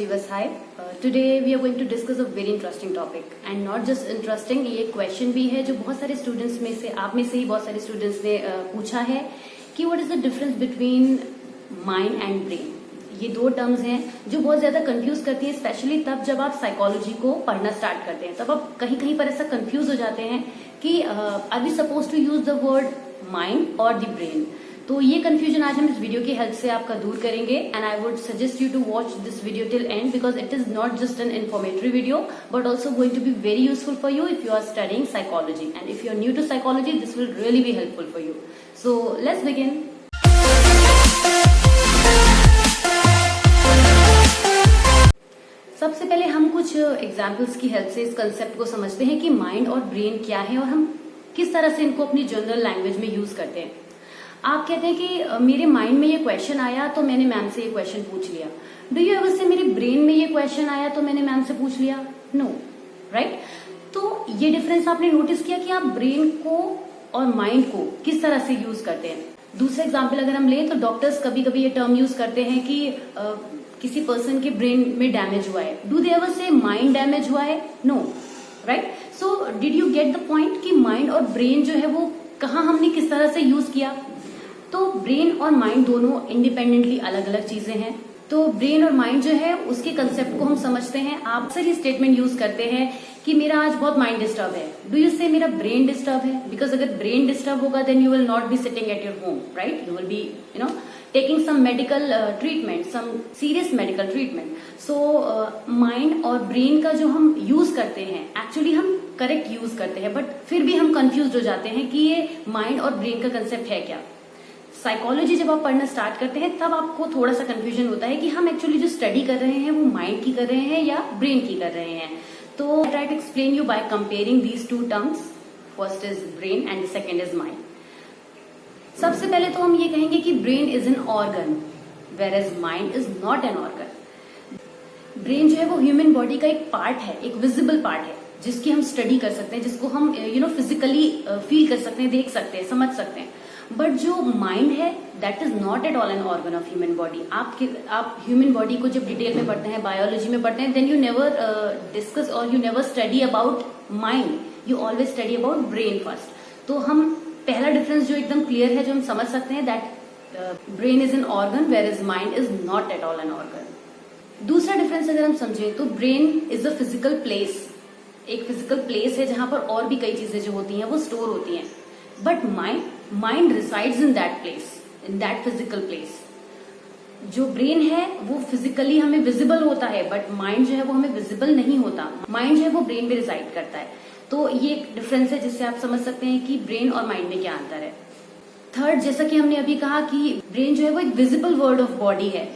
achieve us high. Today we are going to discuss a very interesting topic and not just interesting, ये question भी है जो बहुत सारे स्टूडेंट्स में से आप में से ही बहुत सारे स्टूडेंट्स ने पूछा है कि what is the difference between mind and brain. ये दो टर्म्स हैं जो बहुत ज्यादा कंफ्यूज करती है, स्पेशली तब जब आप साइकोलॉजी को पढ़ना स्टार्ट करते हैं। तब आप कहीं कहीं पर ऐसा कंफ्यूज हो जाते हैं कि are we suppose to use the word mind और द ब्रेन। तो ये कंफ्यूजन आज हम इस वीडियो की हेल्प से आपका दूर करेंगे and I would suggest you to watch this video till end because it is not just an informatory video but also going to be very useful for you if you are studying psychology and if you are new to psychology this will really be helpful for you. So let's begin. सबसे पहले हम कुछ examples की help से इस concept को समझते हैं कि माइंड और ब्रेन क्या है और हम किस तरह से इनको अपनी जनरल लैंग्वेज में यूज करते हैं। आप कहते हैं कि मेरे माइंड में ये क्वेश्चन आया तो मैंने मैम से ये क्वेश्चन पूछ लिया। डू यू एवर से मेरे ब्रेन में ये क्वेश्चन आया तो मैंने मैम से पूछ लिया? No, right? तो ये डिफरेंस आपने नोटिस किया कि आप ब्रेन को और माइंड को किस तरह से यूज करते हैं। दूसरा एग्जाम्पल अगर हम लें तो डॉक्टर्स कभी कभी ये टर्म यूज करते हैं कि किसी पर्सन के ब्रेन में डैमेज हुआ है। Do they ever say mind damage हुआ है? No, right? So did you get the point कि माइंड और ब्रेन जो है वो कहाँ हमने किस तरह से यूज किया। तो ब्रेन और माइंड दोनों इंडिपेंडेंटली अलग अलग चीजें हैं। तो ब्रेन और माइंड जो है उसके कंसेप्ट को हम समझते हैं। आप अक्सर ये स्टेटमेंट यूज करते हैं कि मेरा आज बहुत माइंड डिस्टर्ब है। डू यू से मेरा ब्रेन डिस्टर्ब है? बिकॉज अगर ब्रेन डिस्टर्ब होगा then you will not be sitting at your home, right? You will be taking some medical treatment, some serious medical treatment. So mind और brain का जो हम use करते हैं एक्चुअली हम करेक्ट यूज करते हैं बट फिर भी हम कंफ्यूज हो जाते हैं कि ये माइंड और ब्रेन का कंसेप्ट है क्या। साइकोलॉजी जब आप पढ़ना स्टार्ट करते हैं तब आपको थोड़ा सा कंफ्यूजन होता है कि हम एक्चुअली जो स्टडी कर रहे हैं वो माइंड की कर रहे हैं या ब्रेन की कर रहे हैं। तो I try to explain you by comparing these two terms. First is brain and second is mind. सबसे पहले तो हम ये कहेंगे कि brain is an organ whereas mind is not an organ. Brain जो है वो ह्यूमन बॉडी का एक पार्ट है, एक विजिबल पार्ट है जिसकी हम स्टडी कर सकते हैं, जिसको हम फिजिकली फील कर सकते हैं, देख सकते हैं, समझ सकते हैं। बट जो माइंड है that is not at all an organ of human body. आप ह्यूमन बॉडी को जब डिटेल में पढ़ते हैं, बायोलॉजी में पढ़ते हैं, देन यू नेवर डिस्कस और you never study about mind, you always study about brain first. तो हम पहला डिफरेंस जो एकदम क्लियर है जो हम समझ सकते हैं that brain is an organ whereas mind is not at all an organ. दूसरा डिफरेंस अगर हम समझें तो brain is a physical place, एक फिजिकल प्लेस है जहां पर और भी कई चीजें जो होती हैं वो स्टोर होती हैं। But mind resides in that place, in that physical place. जो ब्रेन है वो फिजिकली हमें विजिबल होता है बट माइंड जो है वो हमें विजिबल नहीं होता। माइंड जो है वो ब्रेन में रिसाइड करता है। तो ये एक डिफरेंस है जिससे आप समझ सकते हैं कि ब्रेन और माइंड में क्या अंतर है। थर्ड, जैसा कि हमने अभी कहा कि ब्रेन जो है वो एक विजिबल वर्ड ऑफ बॉडी है,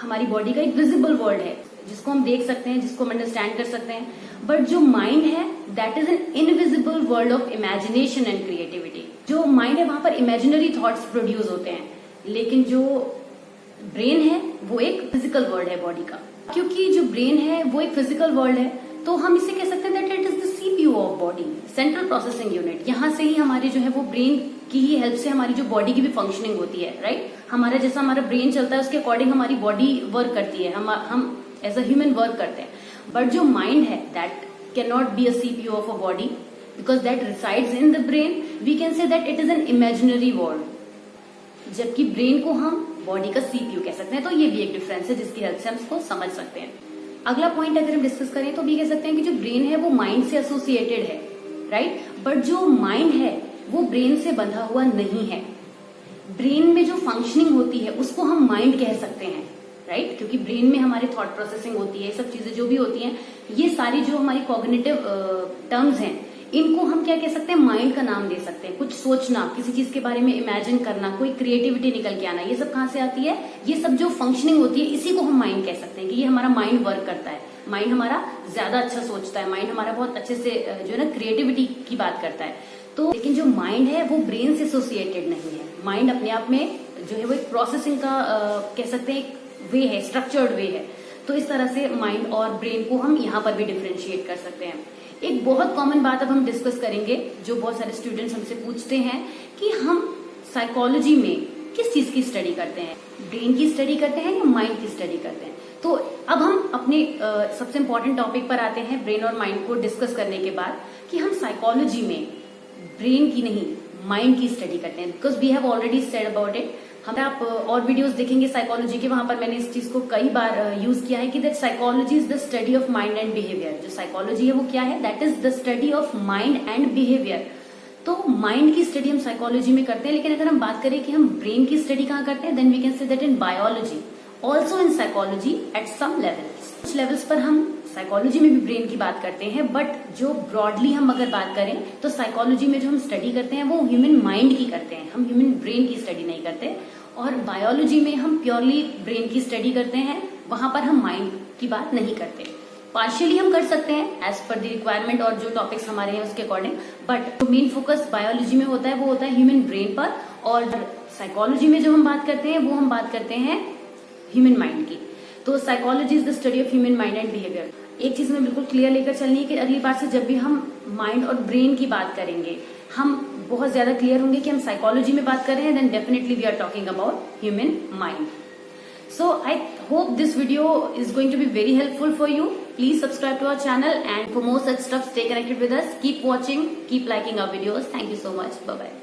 हमारी बॉडी का एक विजिबल वर्ड है जिसको हम देख सकते हैं, जिसको हम अंडरस्टैंड कर सकते हैं। बट जो माइंड है that is an invisible world of imagination and creativity. जो माइंड है वहां पर इमेजिनरी थॉट्स प्रोड्यूस होते हैं, लेकिन जो ब्रेन है वो एक फिजिकल वर्ल्ड है बॉडी का। क्योंकि जो ब्रेन है वो एक फिजिकल वर्ल्ड है तो हम इसे कह सकते हैं that it is the CPU of body, central processing unit. यहां से ही हमारी जो है वो ब्रेन की ही हेल्प से हमारी जो बॉडी की भी फंक्शनिंग होती है, राइट? हमारा जैसा हमारा ब्रेन चलता है उसके अकॉर्डिंग हमारी बॉडी वर्क करती है, हम एज अ ह्यूमन वर्क करते हैं। बट जो माइंड है that can not be a CPU of a body because that resides in the brain. We can say that it is an imaginary world, जबकि brain को हम body का CPU कह सकते हैं। तो ये भी एक डिफरेंस है जिसकी हेल्प से हम इसको समझ सकते हैं। अगला पॉइंट अगर हम डिस्कस करें तो भी कह सकते हैं कि जो ब्रेन है वो माइंड से एसोसिएटेड है, राइट? बट जो माइंड है वो ब्रेन से बंधा हुआ नहीं है। ब्रेन में जो फंक्शनिंग होती है उसको हम माइंड कह सकते हैं, राइट? क्योंकि ब्रेन में हमारी थॉट प्रोसेसिंग होती है, सब चीजें जो भी होती हैं, ये सारी जो हमारी कॉग्निटिव टर्म्स हैं इनको हम क्या कह सकते हैं? माइंड का नाम दे सकते हैं। कुछ सोचना, किसी चीज के बारे में इमेजिन करना, कोई क्रिएटिविटी निकल के आना, ये सब कहाँ से आती है? ये सब जो फंक्शनिंग होती है इसी को हम माइंड कह सकते हैं कि ये हमारा माइंड वर्क करता है, माइंड हमारा ज्यादा अच्छा सोचता है, माइंड हमारा बहुत अच्छे से जो है ना क्रिएटिविटी की बात करता है। तो लेकिन जो माइंड है वो ब्रेन से एसोसिएटेड नहीं है। माइंड अपने आप में जो है वो एक प्रोसेसिंग का कह सकते हैं एक वे है, स्ट्रक्चर्ड वे है। तो इस तरह से माइंड और ब्रेन को हम यहाँ पर भी डिफ्रेंशिएट कर सकते हैं। एक बहुत कॉमन बात अब हम डिस्कस करेंगे जो बहुत सारे स्टूडेंट्स हमसे पूछते हैं कि हम साइकोलॉजी में किस चीज की स्टडी करते हैं, ब्रेन की स्टडी करते हैं या माइंड की स्टडी करते हैं। तो अब हम अपने सबसे इम्पोर्टेंट टॉपिक पर आते हैं, ब्रेन और माइंड को डिस्कस करने के बाद, कि हम साइकोलॉजी में ब्रेन की नहीं माइंड की स्टडी करते हैं, because we have already said about it. हम आप और वीडियोस देखेंगे साइकोलॉजी के, वहां पर मैंने इस चीज को कई बार यूज किया है कि that psychology is the study of mind and behaviour. जो साइकोलॉजी है वो क्या है? That is the study of mind and behaviour. तो माइंड की स्टडी हम साइकोलॉजी में करते हैं, लेकिन अगर हम बात करें कि हम ब्रेन की स्टडी कहाँ करते हैं, then we can say that in biology, also in psychology at some levels. कुछ लेवल्स पर हम साइकोलॉजी में भी ब्रेन की बात करते हैं, बट जो ब्रॉडली हम अगर बात करें तो साइकोलॉजी में जो हम स्टडी करते हैं वो ह्यूमन माइंड की करते हैं, हम ह्यूमन ब्रेन की स्टडी नहीं करते। और बायोलॉजी में हम प्योरली ब्रेन की स्टडी करते हैं, वहां पर हम माइंड की बात नहीं करते। पार्शियली हम कर सकते हैं एज पर द रिक्वायरमेंट और जो टॉपिक्स हमारे हैं उसके according, but main focus biology में होता है वो होता है ह्यूमन ब्रेन पर, और साइकोलॉजी में जो हम बात करते हैं वो हम बात करते हैं ह्यूमन माइंड की। तो psychology is the study of human mind and behaviour. एक चीज में बिल्कुल क्लियर लेकर चलनी है कि अगली बार से जब भी हम माइंड और ब्रेन की बात करेंगे, हम बहुत ज्यादा क्लियर होंगे कि हम साइकोलॉजी में बात कर रहे हैं, then definitely we are talking about human mind. So I hope this video is going to be very helpful for you. Please subscribe to our channel, and for more such stuff, stay connected with us. Keep watching, keep liking our videos. Thank you so much. Bye bye.